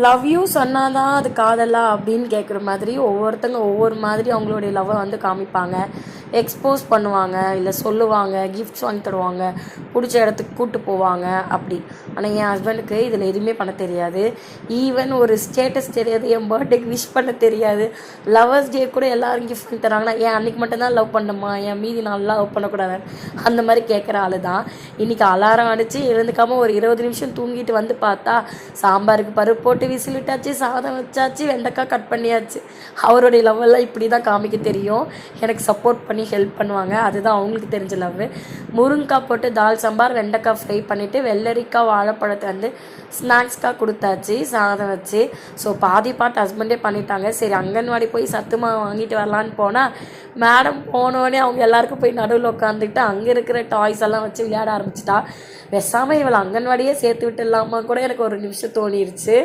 Love you சொன்னால் தான் அது காதலா அப்படின்னு கேட்குற மாதிரி ஒவ்வொருத்தங்க ஒவ்வொரு மாதிரி அவங்களுடைய லவ்வை வந்து காமிப்பாங்க, எக்ஸ்போஸ் பண்ணுவாங்க, இல்லை சொல்லுவாங்க, கிஃப்ட்ஸ் வாங்கி தருவாங்க, பிடிச்ச இடத்துக்கு கூப்பிட்டு போவாங்க அப்படி. ஆனால் என் ஹஸ்பண்டுக்கு இதில் எதுவுமே பண்ண தெரியாது. ஈவன் ஒரு ஸ்டேட்டஸ் தெரியாது, என் பர்த்டேக்கு விஷ் பண்ண தெரியாது. லவ்வர்ஸ் டே கூட எல்லோரும் கிஃப்ட் பண்ணி தராங்கன்னா ஏன் அன்றைக்கி மட்டும்தான் லவ் பண்ணணுமா, என் மீதி நாளெலாம் லவ் பண்ணக்கூடாது அந்த மாதிரி கேட்குற ஆள் தான். இன்றைக்கி அலாரம் அடித்து எழுந்துக்காமல் ஒரு 20 நிமிஷம் தூங்கிட்டு வந்து பார்த்தா சாம்பாருக்கு பருப்பு போட்டு விசில் விட்டாச்சு, சாதம் வச்சாச்சு, வெண்டைக்காய் கட் பண்ணியாச்சு. அவருடைய லவ்வெல்லாம் இப்படி தான் காமிக்க தெரியும். எனக்கு சப்போர்ட் பண்ணி ஹெல்ப் பண்ணுவாங்க, அதுதான் அவங்களுக்கு தெரிஞ்ச லவ். முருங்கைக்காய் போட்டு தால் சாம்பார், வெண்டைக்காய் ஃப்ரை பண்ணிவிட்டு வெள்ளரிக்காய் வாழைப்பழத்தை வந்து ஸ்நாக்ஸ்க்காக கொடுத்தாச்சு சாதம் வச்சு. ஸோ பாதி பாட்டு ஹஸ்பண்டே பண்ணிட்டாங்க. சரி அங்கன்வாடி போய் சத்து மாவு வாங்கிட்டு வரலான்னு போனால் மேடம் போனோடனே அவங்க எல்லாருக்கும் போய் நடுவில் உட்காந்துக்கிட்டு அங்கே இருக்கிற டாய்ஸ் எல்லாம் வச்சு விளையாட ஆரம்பிச்சிட்டா. பேசாமல் இவளை அங்கன்வாடியே சேர்த்து விட்டுடலாமா கூட எனக்கு ஒரு நிமிஷம் தோணிருச்சு.